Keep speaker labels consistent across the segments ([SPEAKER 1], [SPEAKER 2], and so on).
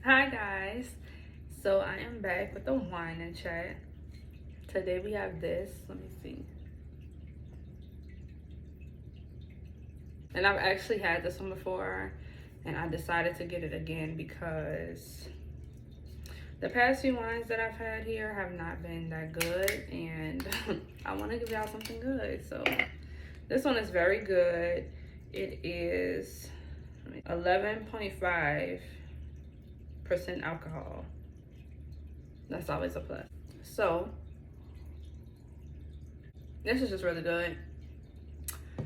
[SPEAKER 1] Hi guys, so I am back with the wine and chat. Today we have this, let me see. And I've actually had this one before and I decided to get it again because the past few wines that I've had here have not been that good and I want to give y'all something good. So this one is very good. It is 11.5% alcohol. That's always a plus. So this is just really good,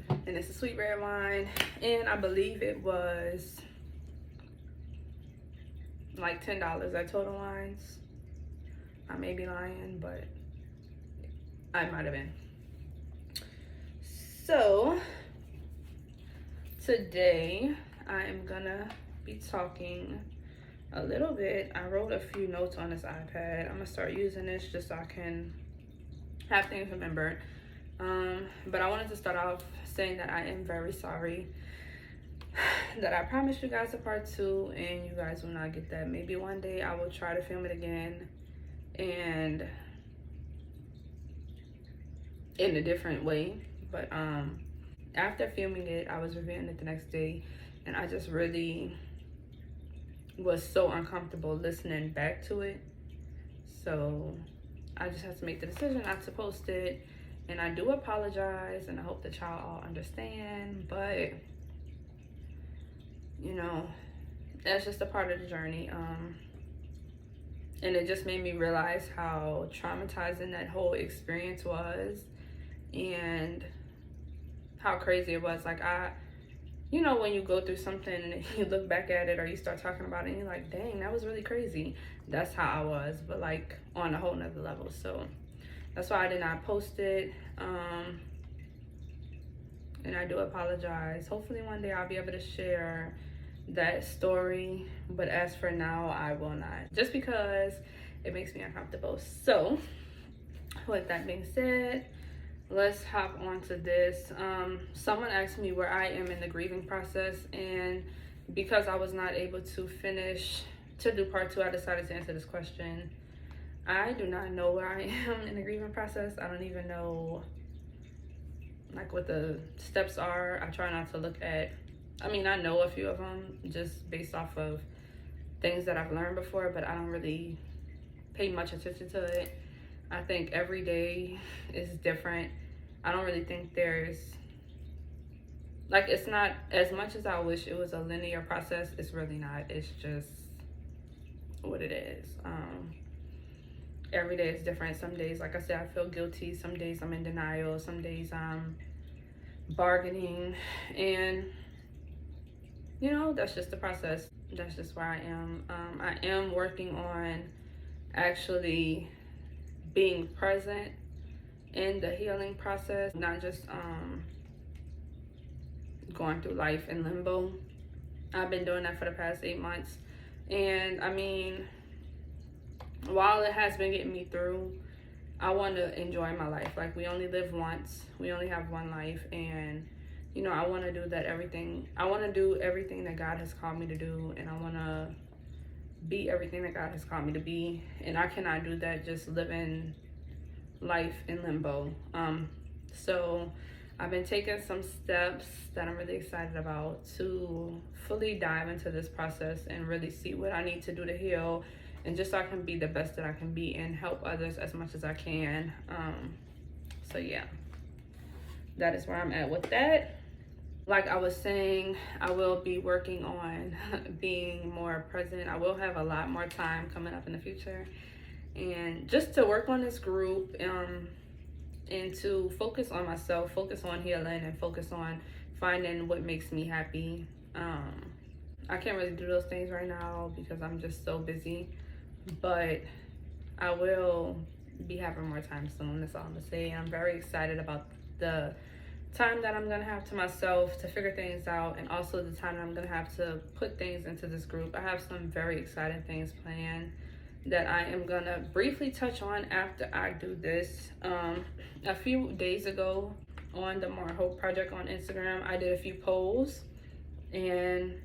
[SPEAKER 1] and it's a sweet red wine, and I believe it was like $10 at Total Wines. I may be lying, but I might have been. So today I am gonna be talking a little bit. I wrote a few notes on this iPad. I'm gonna start using this just so I can have things remembered. But I wanted to start off saying that I am very sorry that I promised you guys a part 2 and you guys will not get that. Maybe one day I will try to film it again and in a different way. But after filming it, I was reviewing it the next day and I just really was so uncomfortable listening back to it. So I just had to make the decision not to post it. And I do apologize and I hope that y'all all understand, but you know, that's just a part of the journey. And it just made me realize how traumatizing that whole experience was and how crazy it was. Like you know, when you go through something and you look back at it or you start talking about it and you're like, dang, that was really crazy. That's how I was, but like on a whole nother level. So that's why I did not post it. And I do apologize. Hopefully one day I'll be able to share that story. But as for now, I will not. Just because it makes me uncomfortable. So with that being said, let's hop on to this. Someone asked me where I am in the grieving process. And because I was not able to finish to do part 2, I decided to answer this question. I do not know where I am in the grieving process. I don't even know like what the steps are. I try not to look at, I mean, I know a few of them just based off of things that I've learned before, but I don't really pay much attention to it. I think every day is different. I don't really think there's, like, it's not, as much as I wish it was a linear process, it's really not. It's just what it is. Every day is different. Some days, like I said, I feel guilty. Some days I'm in denial. Some days I'm bargaining. And, you know, that's just the process. That's just where I am. I am working on actually being present in the healing process, not just going through life in limbo. I've been doing that for the past 8 months. And, I mean, while it has been getting me through, I want to enjoy my life. Like, we only live once. We only have one life. And, you know, I want to do that everything. I want to do everything that God has called me to do. And I want to be everything that God has called me to be. And I cannot do that just living life in limbo. So I've been taking some steps that I'm really excited about to fully dive into this process and really see what I need to do to heal. And just so I can be the best that I can be and help others as much as I can. So yeah, that is where I'm at with that. Like I was saying, I will be working on being more present. I will have a lot more time coming up in the future. And just to work on this group and to focus on myself, focus on healing, and focus on finding what makes me happy. I can't really do those things right now because I'm just so busy. But I will be having more time soon. That's all I'm gonna say. And I'm very excited about the time that I'm gonna have to myself to figure things out, and also the time that I'm gonna have to put things into this group. I have some very exciting things planned that I am gonna briefly touch on after I do this. A few days ago on the More Hope Project on Instagram, I did a few polls and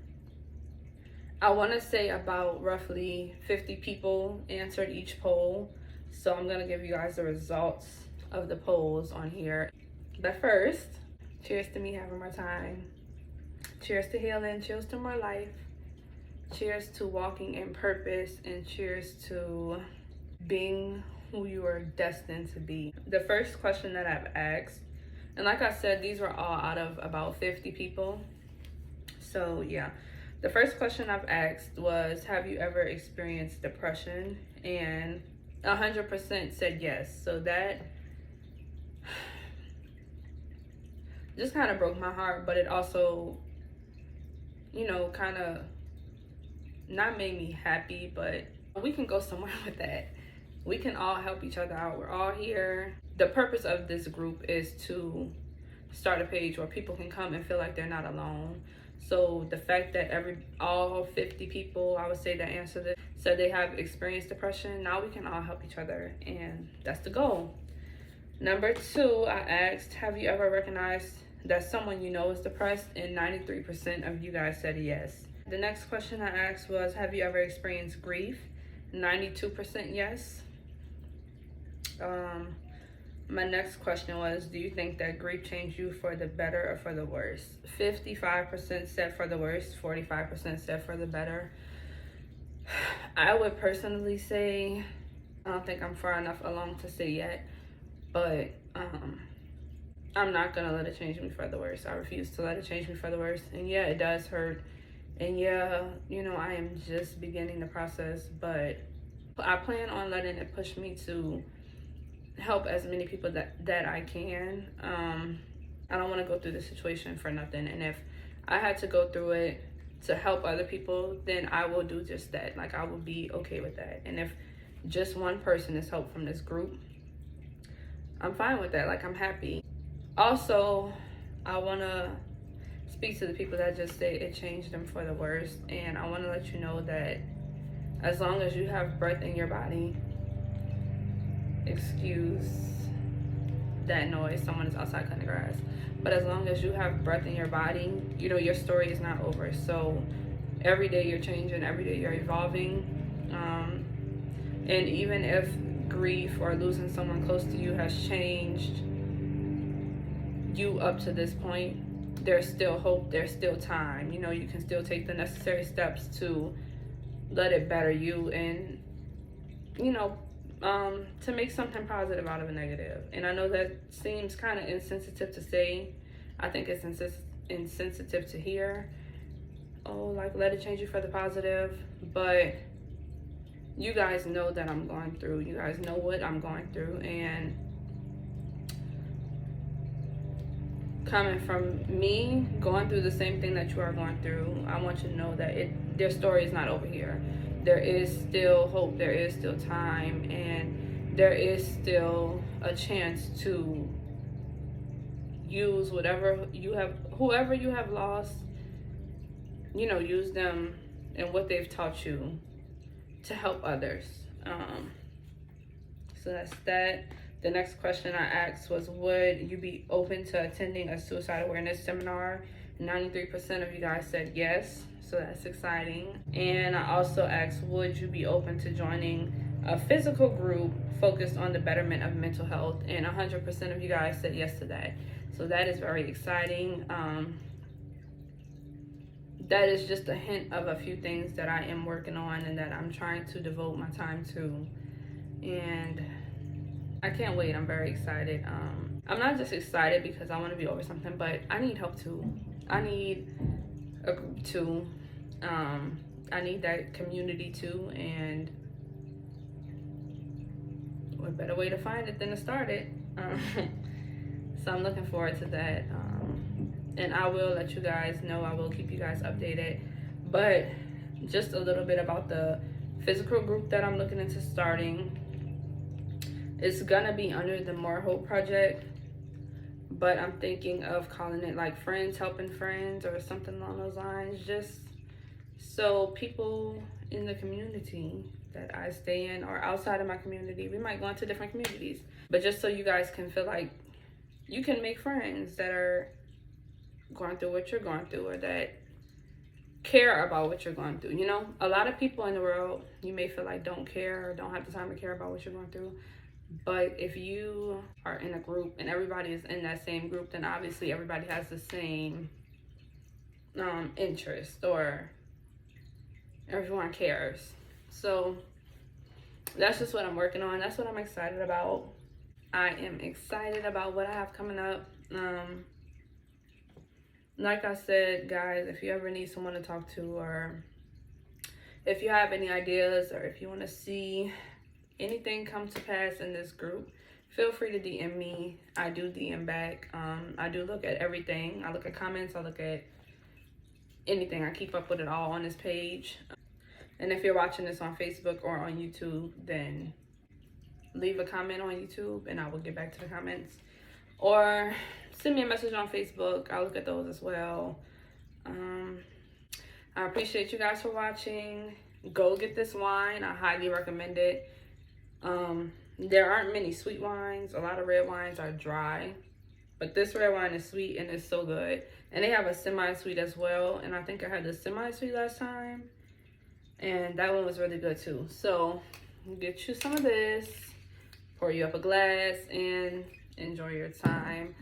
[SPEAKER 1] I want to say about roughly 50 people answered each poll. So I'm going to give you guys the results of the polls on here. But first, cheers to me having more time. Cheers to healing. Cheers to more life. Cheers to walking in purpose. And cheers to being who you are destined to be. The first question that I've asked, and like I said, these were all out of about 50 people. So yeah. The first question I've asked was, have you ever experienced depression? And 100% said yes. So that just kind of broke my heart, but it also, you know, kind of not made me happy, but we can go somewhere with that. We can all help each other out. We're all here. The purpose of this group is to start a page where people can come and feel like they're not alone. So the fact that all 50 people, I would say, that answered it said they have experienced depression, now we can all help each other, and that's the goal. Number 2, I asked, have you ever recognized that someone you know is depressed? And 93% of you guys said yes. The next question I asked was, have you ever experienced grief? 92% yes. My next question was, do you think that grief changed you for the better or for the worse? 55% said for the worse, 45% said for the better. I would personally say, I don't think I'm far enough along to say yet, but I'm not gonna let it change me for the worse. I refuse to let it change me for the worse. And yeah, it does hurt. And yeah, you know, I am just beginning the process, but I plan on letting it push me to help as many people that I can. I don't want to go through this situation for nothing, and if I had to go through it to help other people, then I will do just that. Like, I will be okay with that. And if just one person is helped from this group, I'm fine with that. Like, I'm happy. Also, I want to speak to the people that just say it changed them for the worst, and I want to let you know that as long as you have breath in your body, excuse that noise, someone is outside cutting the grass, but as long as you have breath in your body, you know, your story is not over. So every day you're changing, every day you're evolving, and even if grief or losing someone close to you has changed you up to this point, there's still hope, there's still time. You know, you can still take the necessary steps to let it better you, and you know, to make something positive out of a negative. And I know that seems kind of insensitive to say. I think it's insensitive to hear. Oh, like, let it change you for the positive. But you guys know that I'm going through. You guys know what I'm going through. And coming from me going through the same thing that you are going through, I want you to know that their story is not over here. There is still hope, there is still time, and there is still a chance to use whoever you have lost, you know, use them and what they've taught you to help others. So that's that. The next question I asked was, would you be open to attending a suicide awareness seminar? 93% of you guys said yes, so that's exciting. And I also asked, would you be open to joining a physical group focused on the betterment of mental health? And 100% of you guys said yes to that. So that is very exciting. That is just a hint of a few things that I am working on and that I'm trying to devote my time to. And I can't wait. I'm very excited. I'm not just excited because I want to be over something, but I need help too. I need a group too. I need that community too, and what better way to find it than to start it? So I'm looking forward to that. And I will let you guys know. I will keep you guys updated. But just a little bit about the physical group that I'm looking into starting. It's gonna be under the More Hope Project, but I'm thinking of calling it like Friends Helping Friends or something along those lines, just so people in the community that I stay in or outside of my community, we might go into different communities, but just so you guys can feel like you can make friends that are going through what you're going through, or that care about what you're going through. You know, a lot of people in the world, you may feel like don't care or don't have the time to care about what you're going through. But if you are in a group and everybody is in that same group, then obviously everybody has the same interest, or everyone cares. So that's just what I'm working on. That's what I'm excited about. I am excited about what I have coming up. Like I said, guys, if you ever need someone to talk to, or if you have any ideas, or if you want to see anything come to pass in this group, feel free to DM me. I do DM back. I do look at everything. I look at comments. I look at anything. I keep up with it all on this page. And if you're watching this on Facebook or on YouTube, then leave a comment on YouTube and I will get back to the comments. Or send me a message on Facebook. I'll look at those as well. I appreciate you guys for watching. Go get this wine. I highly recommend it. There aren't many sweet wines. A lot of red wines are dry. But this red wine is sweet and it's so good. And they have a semi-sweet as well. And I think I had the semi-sweet last time. And that one was really good too. So get you some of this. Pour you up a glass and enjoy your time.